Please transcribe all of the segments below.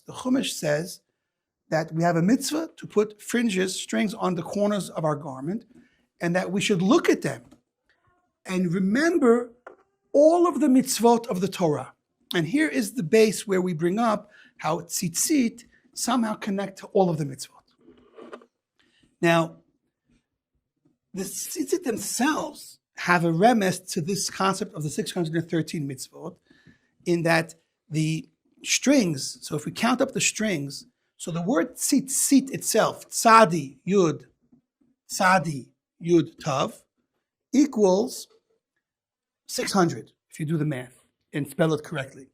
the Chumash says that we have a mitzvah to put fringes, strings on the corners of our garment, and that we should look at them and remember all of the mitzvot of the Torah. And here is the base where we bring up how tzitzit somehow connect to all of the mitzvot. Now, the tzitzit themselves have a remes to this concept of the 613 mitzvot, in that the strings, so if we count up the strings, so the word tzitzit itself, tzadi, yud, tav, equals 600, if you do the math and spell it correctly.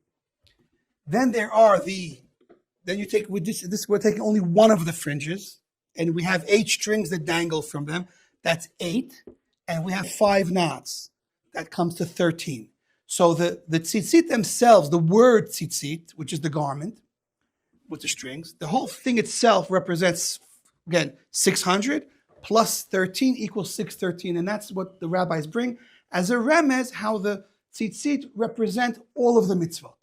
Then there are then you take, with this we're taking only one of the fringes, and we have 8 strings that dangle from them. That's 8, and we have 5 knots. That comes to 13. So the tzitzit themselves, the word tzitzit, which is the garment with the strings, the whole thing itself represents, again, 600 plus 13 equals 613, and that's what the rabbis bring as a remez, how the tzitzit represent all of the mitzvot.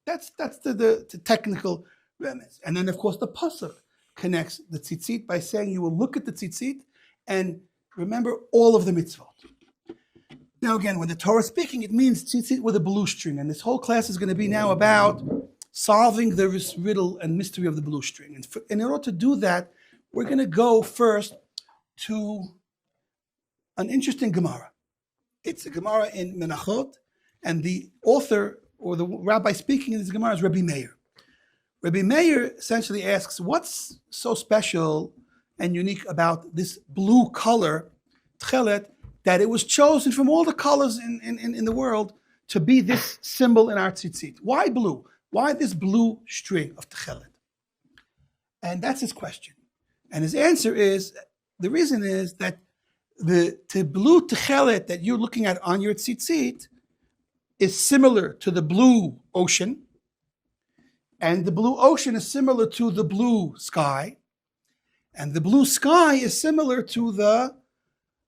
That's the technical remez. And then, of course, the pasuk connects the tzitzit by saying you will look at the tzitzit and remember all of the mitzvot. Now, again, when the Torah is speaking, it means tzitzit with a blue string. And this whole class is going to be now about solving the riddle and mystery of the blue string. And in order to do that, we're going to go first to an interesting Gemara. It's a Gemara in Menachot, and the author or the rabbi speaking in this Gemara is Rabbi Meir. Rabbi Meir essentially asks, what's so special and unique about this blue color, Tekhelet, that it was chosen from all the colors in the world to be this symbol in our tzitzit? Why blue? Why this blue string of Tekhelet? And that's his question. And his answer is, the reason is that the blue Tekhelet that you're looking at on your tzitzit is similar to the blue ocean, and the blue ocean is similar to the blue sky, and the blue sky is similar to the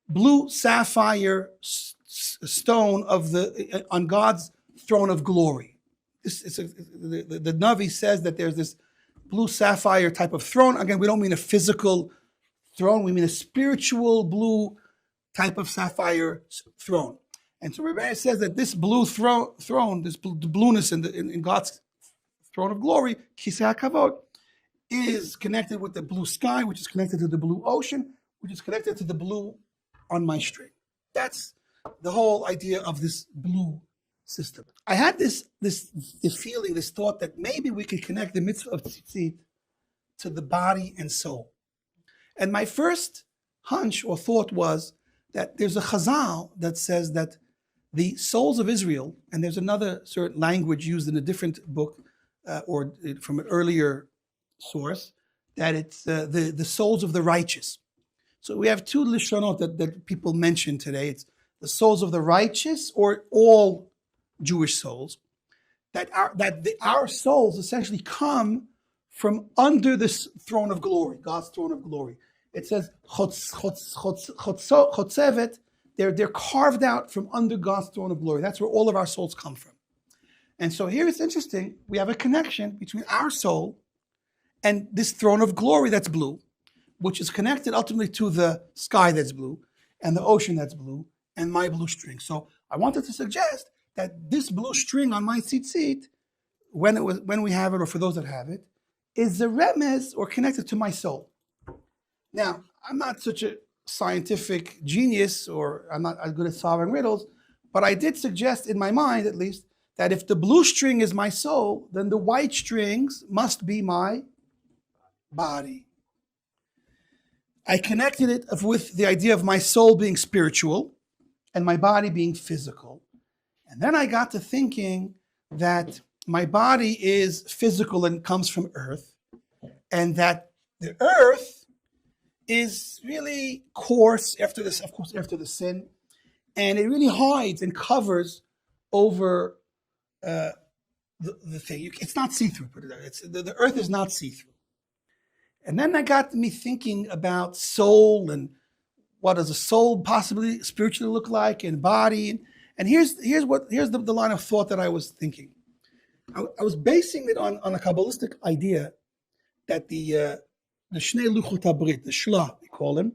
blue sapphire stone on God's throne of glory. The Navi says that there's this blue sapphire type of throne. Again, we don't mean a physical throne, we mean a spiritual blue type of sapphire throne. And so Rabbi says that this blue throne, the blueness in God's throne of glory, Kisei HaKavod, is connected with the blue sky, which is connected to the blue ocean, which is connected to the blue on my string. That's the whole idea of this blue system. I had this feeling, this thought that maybe we could connect the mitzvah of tzitzit to the body and soul. And my first hunch or thought was that there's a chazal that says that the souls of Israel, and there's another certain language used in a different book or from an earlier source, that it's the souls of the righteous. So we have 2 lishonot that people mention today. It's the souls of the righteous or all Jewish souls. That our souls essentially come from under this throne of glory, God's throne of glory. It says chotzevet, they're carved out from under God's throne of glory. That's where all of our souls come from. And so here it's interesting. We have a connection between our soul and this throne of glory that's blue, which is connected ultimately to the sky that's blue and the ocean that's blue and my blue string. So I wanted to suggest that this blue string on my tzitzit, when we have it, or for those that have it, is the remez or connected to my soul. Now, I'm not such a scientific genius, or I'm not as good at solving riddles, but I did suggest in my mind, at least, that if the blue string is my soul, then the white strings must be my body. I connected it with the idea of my soul being spiritual and my body being physical. And then I got to thinking that my body is physical and comes from earth, and that the earth is really coarse after this, of course, after the sin, and it really hides and covers over the thing. It's not see-through. The earth is not see-through. And then that got me thinking about soul and what does a soul possibly spiritually look like, and body. And here's the line of thought that I was thinking. I was basing it on a Kabbalistic idea that the Shnei Luchot HaBrit, the Shla, we call him,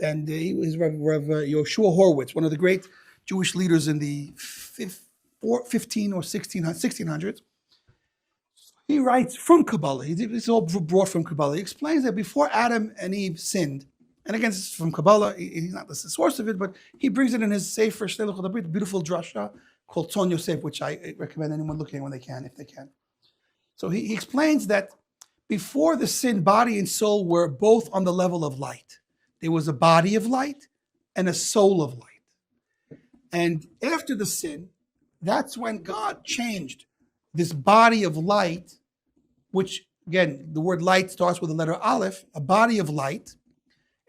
and he was Rav Yoshua Horowitz, one of the great Jewish leaders in the 15 or 1600s. He writes from Kabbalah. This is all brought from Kabbalah. He explains that before Adam and Eve sinned, and again, this is from Kabbalah. He's not the source of it, but he brings it in his Sefer Shnei Luchot HaBrit, beautiful drasha called Tzon Yosef, which I recommend anyone looking at when they can, if they can. So he explains that before the sin, body and soul were both on the level of light. There was a body of light and a soul of light. And after the sin, that's when God changed this body of light, which, again, the word light starts with the letter Aleph, a body of light,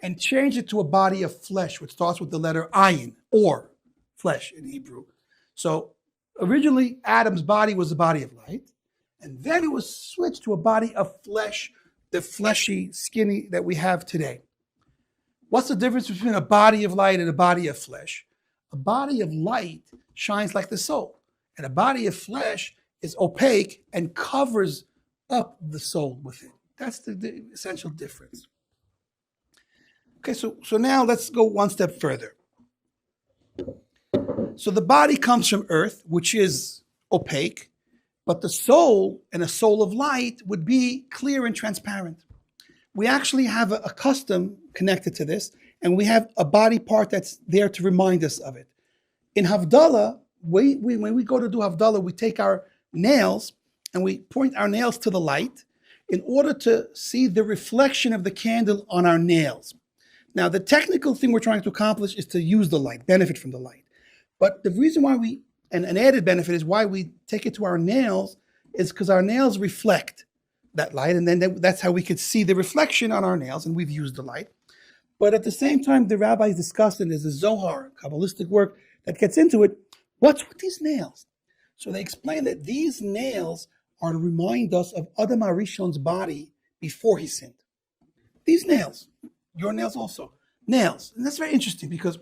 and changed it to a body of flesh, which starts with the letter Ayin, or flesh in Hebrew. So originally, Adam's body was a body of light, and then it was switched to a body of flesh, the fleshy, skinny that we have today. What's the difference between a body of light and a body of flesh? A body of light shines like the soul, and a body of flesh is opaque and covers up the soul within. That's the essential difference. Okay, so now let's go one step further. So the body comes from earth, which is opaque, but the soul and a soul of light would be clear and transparent. We actually have a custom connected to this, and we have a body part that's there to remind us of it. In Havdalah, when we go to do Havdalah, we take our nails and we point our nails to the light in order to see the reflection of the candle on our nails. Now, the technical thing we're trying to accomplish is to use the light, benefit from the light. But the reason why an added benefit is why we take it to our nails is because our nails reflect that light, and then that's how we could see the reflection on our nails, and we've used the light. But at the same time, the rabbis discussed, and there's a Zohar, Kabbalistic work that gets into it, what's with these nails? So they explain that these nails are to remind us of Adam HaRishon's body before he sinned. These nails, your nails also, nails. And that's very interesting because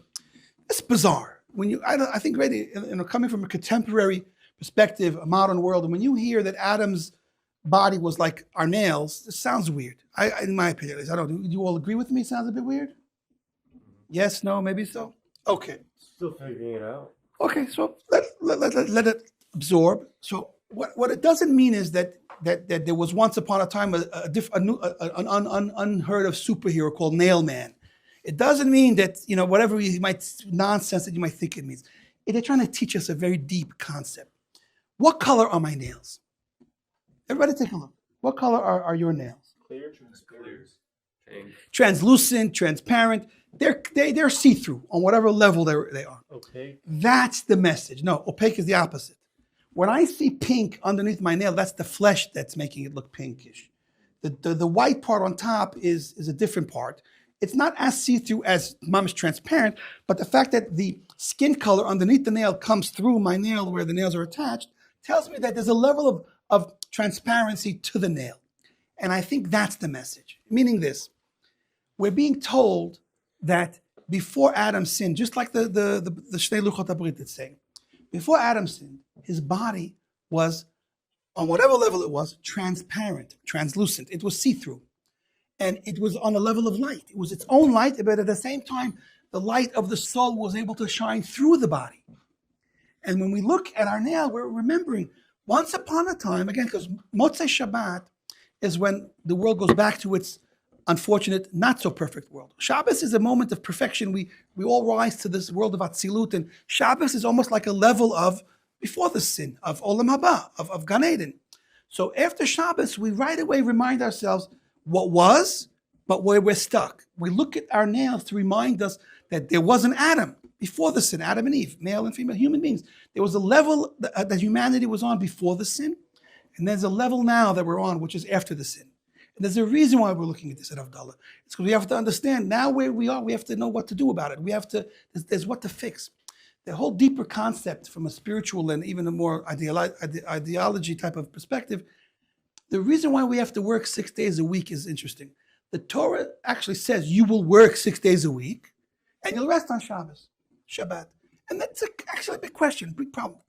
it's bizarre. I think really, coming from a contemporary perspective, a modern world, and when you hear that Adam's body was like our nails, it sounds weird. In my opinion, I don't know. Do you all agree with me? It sounds a bit weird? Yes, no, maybe so? Okay. Still figuring it out. Okay, so let it absorb. So what it doesn't mean is that there was once upon a time an unheard of superhero called Nail Man. It doesn't mean that, whatever nonsense that you might think it means. They're trying to teach us a very deep concept. What color are my nails? Everybody take a look. What color are your nails? Clear, transparent. Translucent, transparent. They're see-through on whatever level they are. Opaque. That's the message. No, opaque is the opposite. When I see pink underneath my nail, that's the flesh that's making it look pinkish. The white part on top is a different part. It's not as see-through as mamish transparent, but the fact that the skin color underneath the nail comes through my nail where the nails are attached tells me that there's a level of transparency to the nail. And I think that's the message. Meaning this, we're being told that before Adam sinned, just like the Shnei Luchot HaBrit is saying, before Adam sinned, his body was, on whatever level it was, transparent, translucent. It was see-through. And it was on a level of light. It was its own light, but at the same time, the light of the soul was able to shine through the body. And when we look at our nail, we're remembering, once upon a time, again, because Motzei Shabbat is when the world goes back to its unfortunate, not so perfect world. Shabbos is a moment of perfection. We all rise to this world of Atzilut, and Shabbos is almost like a level of before the sin, of Olam Haba, of Gan Eden. So after Shabbos, we right away remind ourselves what was, but where we're stuck. We look at our nails to remind us that there was an Adam before the sin, Adam and Eve, male and female human beings. There was a level that humanity was on before the sin, and there's a level now that we're on, which is after the sin. And there's a reason why we're looking at this at Havdalah. It's because we have to understand now where we are, we have to know what to do about it. There's what to fix. The whole deeper concept from a spiritual and even a more ideology type of perspective, the reason why we have to work 6 days a week is interesting. The Torah actually says you will work 6 days a week and you'll rest on Shabbat. And that's actually a big question, big problem.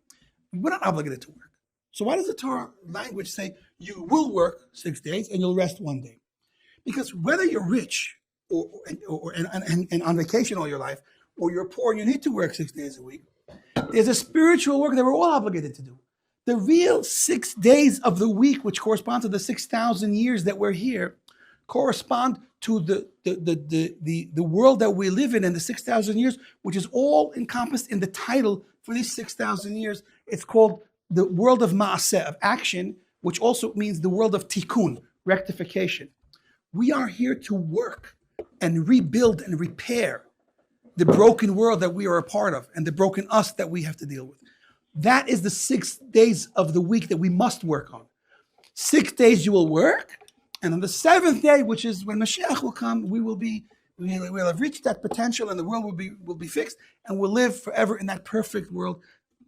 We're not obligated to work. So why does the Torah language say you will work 6 days and you'll rest 1 day? Because whether you're rich and on vacation all your life, or you're poor and you need to work 6 days a week, there's a spiritual work that we're all obligated to do. The real 6 days of the week, which correspond to the 6,000 years that we're here, correspond to the world that we live in the 6,000 years, which is all encompassed in the title for these 6,000 years. It's called the world of Maaseh, of action, which also means the world of Tikkun, rectification. We are here to work and rebuild and repair the broken world that we are a part of and the broken us that we have to deal with. That is the 6 days of the week that we must work on. 6 days you will work, and on the 7th day, which is when Mashiach will come, we'll have reached that potential, and the world will be fixed, and we'll live forever in that perfect world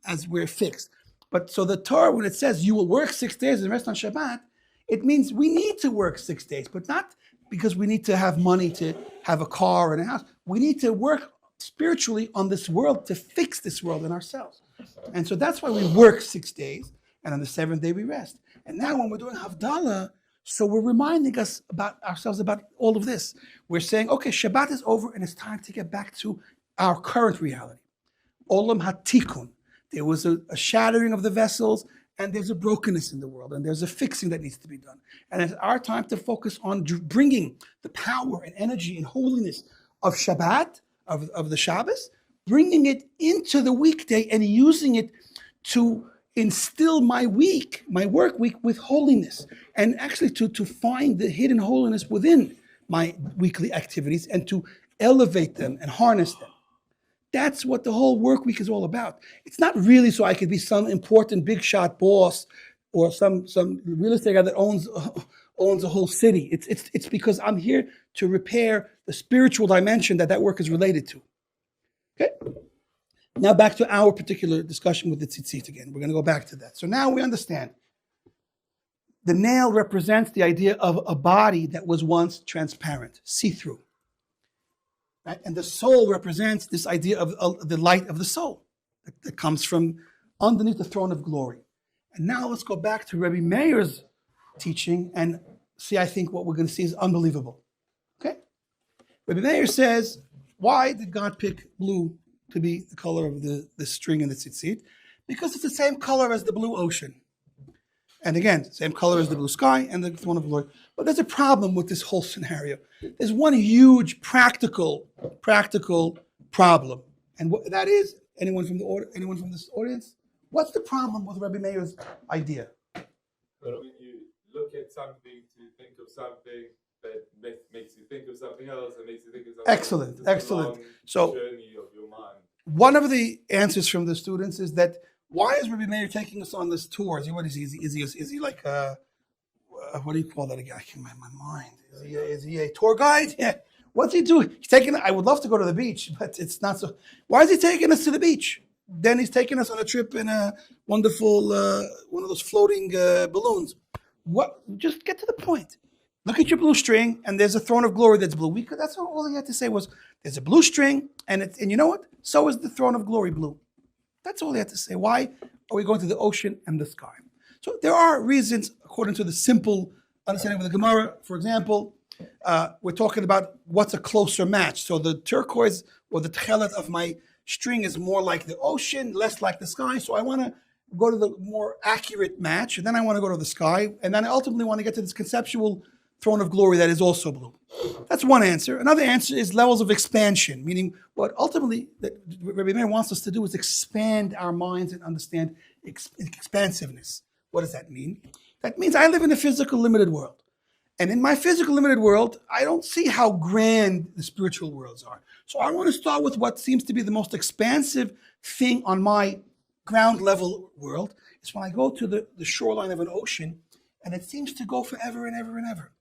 as we're fixed. But so the Torah, when it says you will work 6 days and rest on Shabbat, it means we need to work 6 days, but not because we need to have money to have a car and a house. We need to work spiritually on this world to fix this world in ourselves. And so that's why we work 6 days, and on the 7th day we rest. And now when we're doing Havdalah, so we're reminding us about ourselves about all of this. We're saying, okay, Shabbat is over and it's time to get back to our current reality. Olam HaTikkun. There was a shattering of the vessels, and there's a brokenness in the world, and there's a fixing that needs to be done. And it's our time to focus on bringing the power and energy and holiness of Shabbat, of the Shabbos, bringing it into the weekday and using it to instill my work week with holiness, and actually to find the hidden holiness within my weekly activities and to elevate them and harness them. That's what the whole work week is all about. It's not really so I could be some important big shot boss or some real estate guy that owns a whole city. It's because I'm here to repair the spiritual dimension that work is related to. Okay? Now back to our particular discussion with the Tzitzit again. We're going to go back to that. So now we understand. The nail represents the idea of a body that was once transparent, see-through. Right? And the soul represents this idea of the light of the soul that comes from underneath the throne of glory. And now let's go back to Rabbi Meir's teaching and see, I think what we're going to see is unbelievable. Okay? Rabbi Meir says, why did God pick blue to be the color of the string in the tzitzit? Because it's the same color as the blue ocean. And again, same color as the blue sky and the throne of glory. But there's a problem with this whole scenario. There's one huge practical problem. And that is, anyone from this audience? What's the problem with Rabbi Meir's idea? When you look at something to think of something that makes you think of something else and makes you think of something else. Excellent. So, journey of your mind. One of the answers from the students is that why is Rabbi Meir taking us on this tour? What is he? Is he like what do you call that again? I can't remember my mind. Is he a tour guide? Yeah. What's he doing? He's taking. I would love to go to the beach, but it's not so. Why is he taking us to the beach? Then he's taking us on a trip in a wonderful one of those floating balloons. What? Just get to the point. Look at your blue string, and there's a throne of glory that's blue. That's all he had to say was there's a blue string, and you know what? So is the throne of glory blue. That's all he had to say. Why are we going to the ocean and the sky? So there are reasons, according to the simple understanding of the Gemara. For example, we're talking about what's a closer match. So the turquoise or the Tekhelet of my string is more like the ocean, less like the sky. So I want to go to the more accurate match, and then I want to go to the sky, and then I ultimately want to get to this conceptual throne of glory that is also blue. That's one answer. Another answer is levels of expansion, meaning what ultimately Rabbi Meir wants us to do is expand our minds and understand expansiveness. What does that mean? That means I live in a physical limited world. And in my physical limited world, I don't see how grand the spiritual worlds are. So I want to start with what seems to be the most expansive thing on my ground level world. It's when I go to the shoreline of an ocean, and it seems to go forever and ever and ever.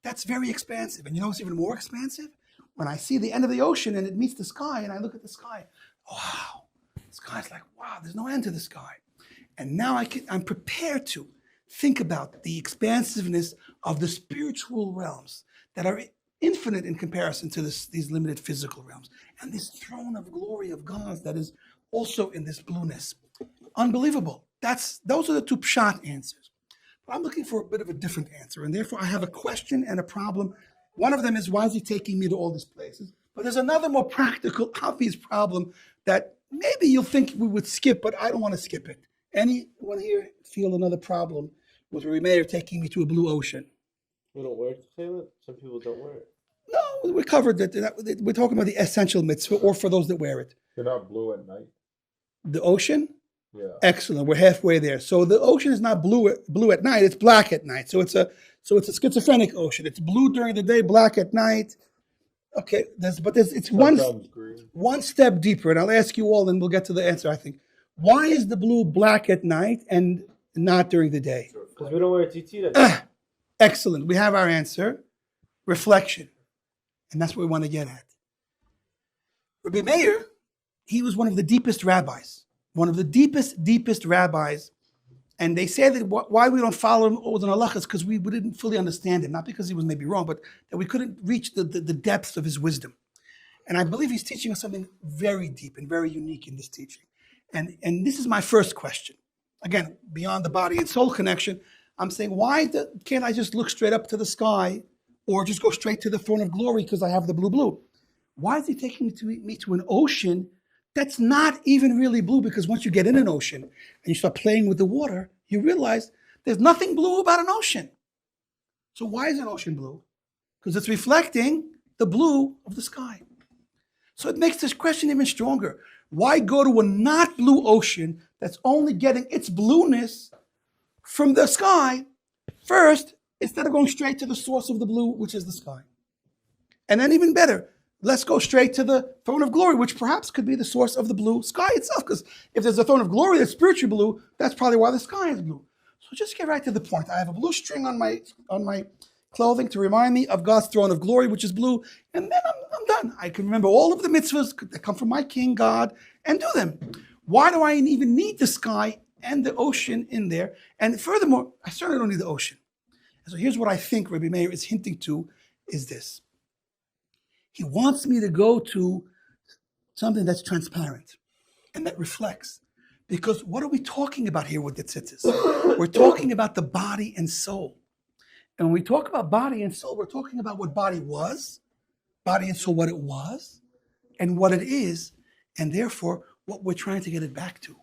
That's very expansive. And you know what's even more expansive? When I see the end of the ocean and it meets the sky and I look at the sky, wow, the sky's like, wow, there's no end to the sky. And now I'm prepared to think about the expansiveness of the spiritual realms that are infinite in comparison to these limited physical realms. And this throne of glory of God that is also in this blueness. Unbelievable. Those are the two pshat answers. But I'm looking for a bit of a different answer, and therefore I have a question and a problem. One of them is, why is he taking me to all these places? But there's another more practical, obvious problem that maybe you'll think we would skip, but I don't want to skip it. Anyone here feel another problem with Rabbi Meir taking me to a blue ocean? We don't wear Tekhelet? Some people don't wear it. No, we covered that. We're talking about the essential mitzvah, or for those that wear it. They're not blue at night. The ocean? Yeah. Excellent. We're halfway there. So the ocean is not blue at night, it's black at night. So it's a schizophrenic ocean. It's blue during the day, black at night. Okay, it's one step deeper, and I'll ask you all and we'll get to the answer, I think. Why is the blue black at night and not during the day? Because we don't wear Tzitzit at night. Excellent. We have our answer. Reflection. And that's what we want to get at. Rabbi Meir, he was one of the deepest rabbis. One of the deepest rabbis. And they say that why we don't follow him with an halakha is because we didn't fully understand him. Not because he was maybe wrong, but that we couldn't reach the depths of his wisdom. And I believe he's teaching us something very deep and very unique in this teaching. And this is my first question. Again, beyond the body and soul connection, I'm saying, why can't I just look straight up to the sky or just go straight to the throne of glory because I have the blue? Why is he taking me to an ocean that's not even really blue? Because once you get in an ocean and you start playing with the water, you realize there's nothing blue about an ocean. So why is an ocean blue? Because it's reflecting the blue of the sky. So it makes this question even stronger. Why go to a not blue ocean that's only getting its blueness from the sky first, instead of going straight to the source of the blue, which is the sky? And then even better, let's go straight to the throne of glory, which perhaps could be the source of the blue sky itself. Because if there's a throne of glory that's spiritually blue, that's probably why the sky is blue. So just get right to the point. I have a blue string on my clothing to remind me of God's throne of glory, which is blue, and then I'm done. I can remember all of the mitzvahs that come from my King God and do them. Why do I even need the sky and the ocean in there? And furthermore, I certainly don't need the ocean. And so here's what I think Rabbi Meir is hinting to, is this. He wants me to go to something that's transparent and that reflects. Because what are we talking about here with the tzitzis? We're talking about the body and soul. And when we talk about body and soul, we're talking about what body was, body and soul, what it was, and what it is, and therefore what we're trying to get it back to.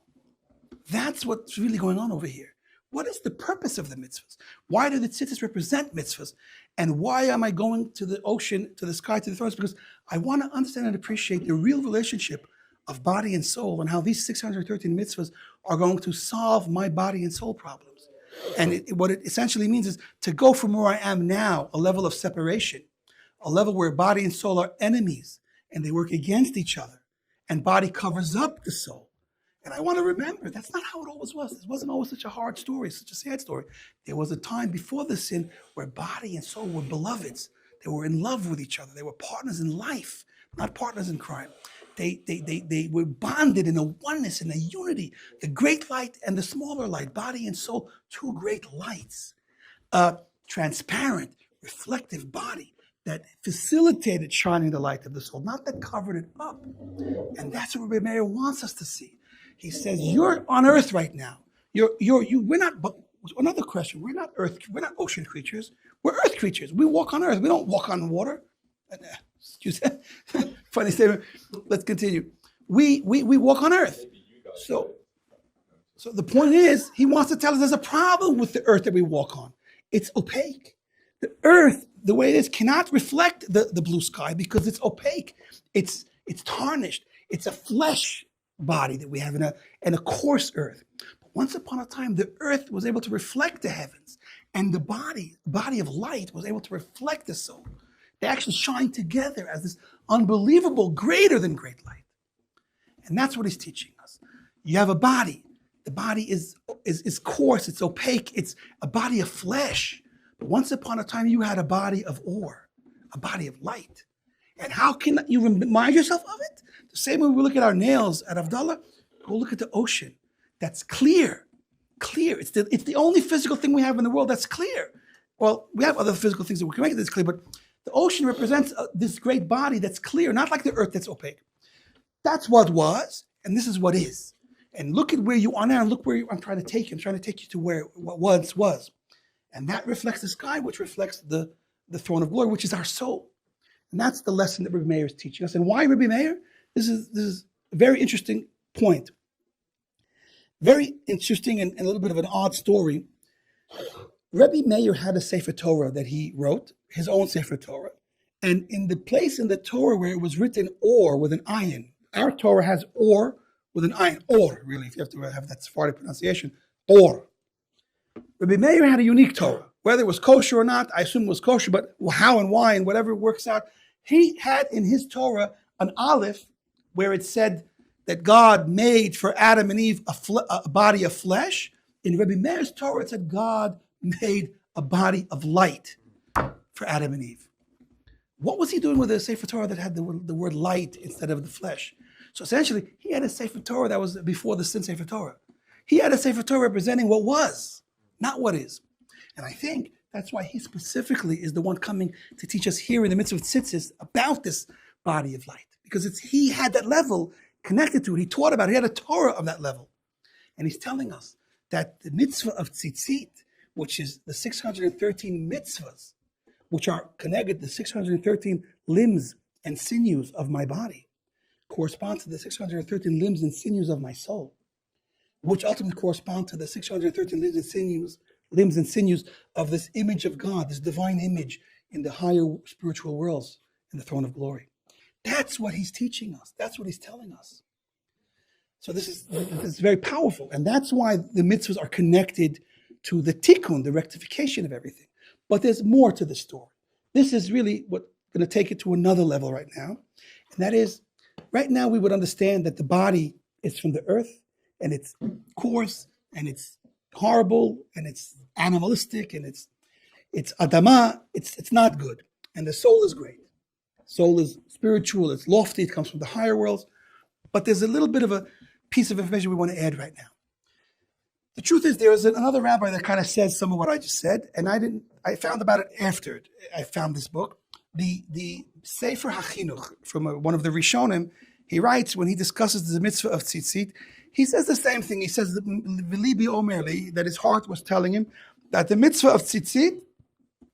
That's what's really going on over here. What is the purpose of the mitzvahs? Why do the tzitzis represent mitzvahs? And why am I going to the ocean, to the sky, to the thrones? Because I want to understand and appreciate the real relationship of body and soul and how these 613 mitzvahs are going to solve my body and soul problems. And what it essentially means is to go from where I am now, a level of separation, a level where body and soul are enemies and they work against each other, and body covers up the soul. And I want to remember, that's not how it always was. It wasn't always such a hard story, such a sad story. There was a time before the sin where body and soul were beloveds. They were in love with each other. They were partners in life, not partners in crime. They were bonded in a oneness, in a unity. The great light and the smaller light, body and soul, two great lights. Transparent, reflective body that facilitated shining the light of the soul, not that covered it up. And that's what Rabbi Meir wants us to see. He says, you're on earth right now. We're not, but another question, we're not ocean creatures. We're earth creatures. We walk on earth. We don't walk on water. Excuse me. Funny statement. Let's continue. We walk on earth. So the point is, he wants to tell us there's a problem with the earth that we walk on. It's opaque. The earth, the way it is, cannot reflect the blue sky because it's opaque. It's tarnished. It's a flesh body that we have in a coarse earth. But once upon a time, the earth was able to reflect the heavens, and the body of light was able to reflect the soul. They actually shine together as this unbelievable, greater than great light. And that's what he's teaching us. You have a body. The body is coarse, it's opaque, it's a body of flesh. But once upon a time, you had a body of ore, a body of light. And how can you remind yourself of it? The same way we look at our nails at Havdalah, go look at the ocean. That's clear. Clear. It's the only physical thing we have in the world that's clear. Well, we have other physical things that we can make it this clear, but the ocean represents this great body that's clear, not like the earth that's opaque. That's what was, and this is what is. And look at where you are now, and look where I'm trying to take you. I'm trying to take you to where what once was. And that reflects the sky, which reflects the throne of glory, which is our soul. And that's the lesson that Rabbi Meir is teaching us. And why Rabbi Meir? This is a very interesting point. Very interesting and a little bit of an odd story. Rabbi Meir had a Sefer Torah that he wrote, his own Sefer Torah. And in the place in the Torah where it was written or with an ayin, our Torah has or with an ayin, or really, if you have to have that Sephardic pronunciation, or. Rabbi Meir had a unique Torah. Whether it was kosher or not, I assume it was kosher, but how and why and whatever works out. He had in his Torah an aleph where it said that God made for Adam and Eve a body of flesh. In Rabbi Meir's Torah, it said God made a body of light for Adam and Eve. What was he doing with a Sefer Torah that had the word light instead of the flesh? So essentially, he had a Sefer Torah that was before the Sin Sefer Torah. He had a Sefer Torah representing what was, not what is. And I think that's why he specifically is the one coming to teach us here in the Mitzvah of Tzitzit about this body of light. Because he had that level connected to it. He taught about it. He had a Torah of that level. And he's telling us that the Mitzvah of Tzitzit, which is the 613 mitzvahs, which are connected to the 613 limbs and sinews of my body, correspond to the 613 limbs and sinews of my soul, which ultimately correspond to the 613 limbs and sinews of this image of God, this divine image in the higher spiritual worlds in the throne of glory. That's what he's teaching us. That's what he's telling us. So this is very powerful. And that's why the mitzvahs are connected to the tikkun, the rectification of everything. But there's more to the story. This is really what's going to take it to another level right now. And that is, right now we would understand that the body is from the earth, and it's coarse, and it's horrible, and it's animalistic, and it's adama, it's not good. And the soul is great. Soul is spiritual, it's lofty, it comes from the higher worlds. But there's a little bit of a piece of information we want to add right now. The truth is, there is another rabbi that kind of says some of what I just said, and I found about it after I found this book. The Sefer HaChinuch from one of the Rishonim, he writes, when he discusses the mitzvah of Tzitzit, he says the same thing. He says, V'libi omer li, that his heart was telling him that the mitzvah of Tzitzit,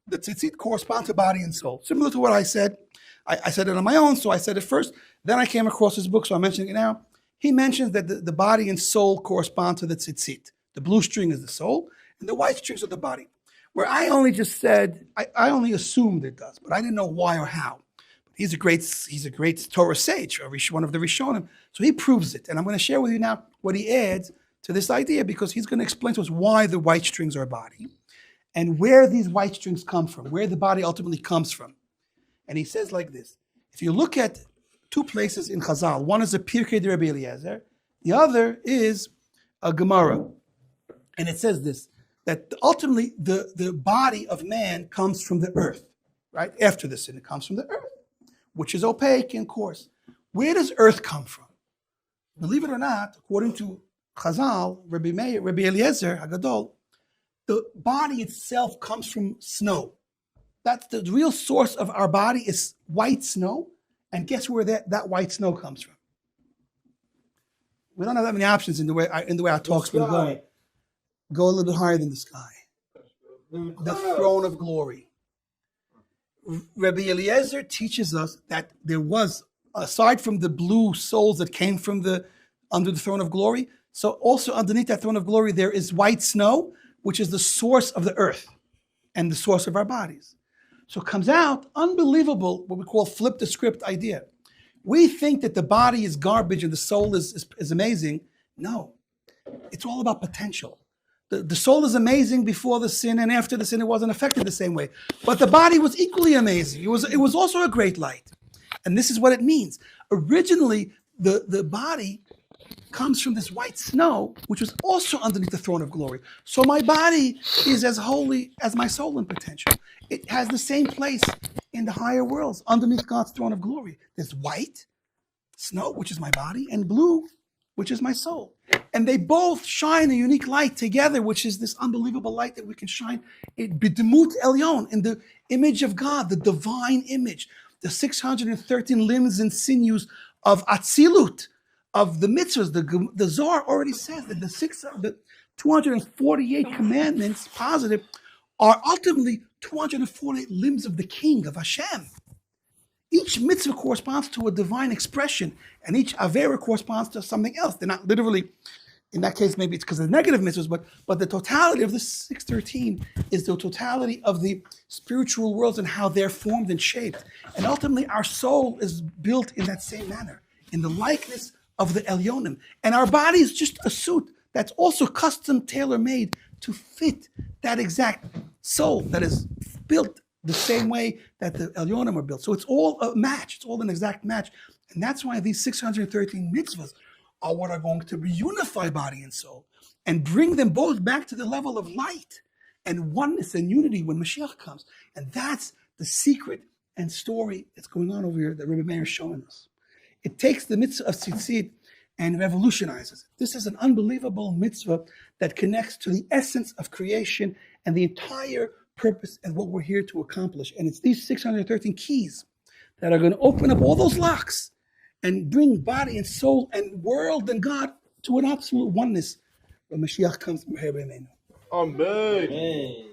the Tzitzit correspond to body and soul. Similar to what I said. I said it on my own, so I said it first. Then I came across his book, so I'm mentioning it now. He mentions that the body and soul correspond to the Tzitzit. The blue string is the soul, and the white strings are the body. Where I only just said, I only assumed it does, but I didn't know why or how. He's a great Torah sage, one of the Rishonim, so he proves it. And I'm going to share with you now what he adds to this idea, because he's going to explain to us why the white strings are body, and where these white strings come from, where the body ultimately comes from. And he says like this: if you look at two places in Chazal, one is a Pirkei de Rabbi Eliezer, the other is a Gemara. And it says this, that ultimately the body of man comes from the earth, right? After the sin, it comes from the earth, which is opaque and coarse. Where does earth come from? Believe it or not, according to Chazal, Rabbi Eliezer Hagadol, the body itself comes from snow. That's the real source of our body is white snow. And guess where that white snow comes from? We don't have that many options in the way our talk's been going. Go a little bit higher than the sky. The throne of glory. Rabbi Eliezer teaches us that there was, aside from the blue souls that came from under the throne of glory, so also underneath that throne of glory there is white snow, which is the source of the earth and the source of our bodies. So it comes out unbelievable, what we call flip the script idea. We think that the body is garbage and the soul is amazing. No, it's all about potential. The soul is amazing before the sin, and after the sin it wasn't affected the same way. But the body was equally amazing. It was also a great light. And this is what it means. Originally, the body comes from this white snow, which was also underneath the throne of glory. So my body is as holy as my soul in potential. It has the same place in the higher worlds, underneath God's throne of glory. There's white snow, which is my body, and blue, which is my soul. And they both shine a unique light together, which is this unbelievable light that we can shine in B'demut Elyon, in the image of God, the divine image, the 613 limbs and sinews of Atzilut, of the mitzvahs. The Zohar already says that the 248 commandments, positive, are ultimately 248 limbs of the king, of Hashem. Each mitzvah corresponds to a divine expression, and each avera corresponds to something else. They're not literally, in that case, maybe it's because of the negative mitzvahs, but the totality of the 613 is the totality of the spiritual worlds and how they're formed and shaped. And ultimately, our soul is built in that same manner, in the likeness of the Elyonim. And our body is just a suit that's also custom tailor-made to fit that exact soul that is built the same way that the Elyonim are built. So it's all a match. It's all an exact match. And that's why these 613 mitzvahs are what are going to reunify body and soul and bring them both back to the level of light and oneness and unity when Mashiach comes. And that's the secret and story that's going on over here that Rabbi Meir is showing us. It takes the mitzvah of Tzitzit and revolutionizes it. This is an unbelievable mitzvah that connects to the essence of creation and the entire purpose and what we're here to accomplish. And it's these 613 keys that are going to open up all those locks and bring body and soul and world and God to an absolute oneness when Mashiach comes. Amen.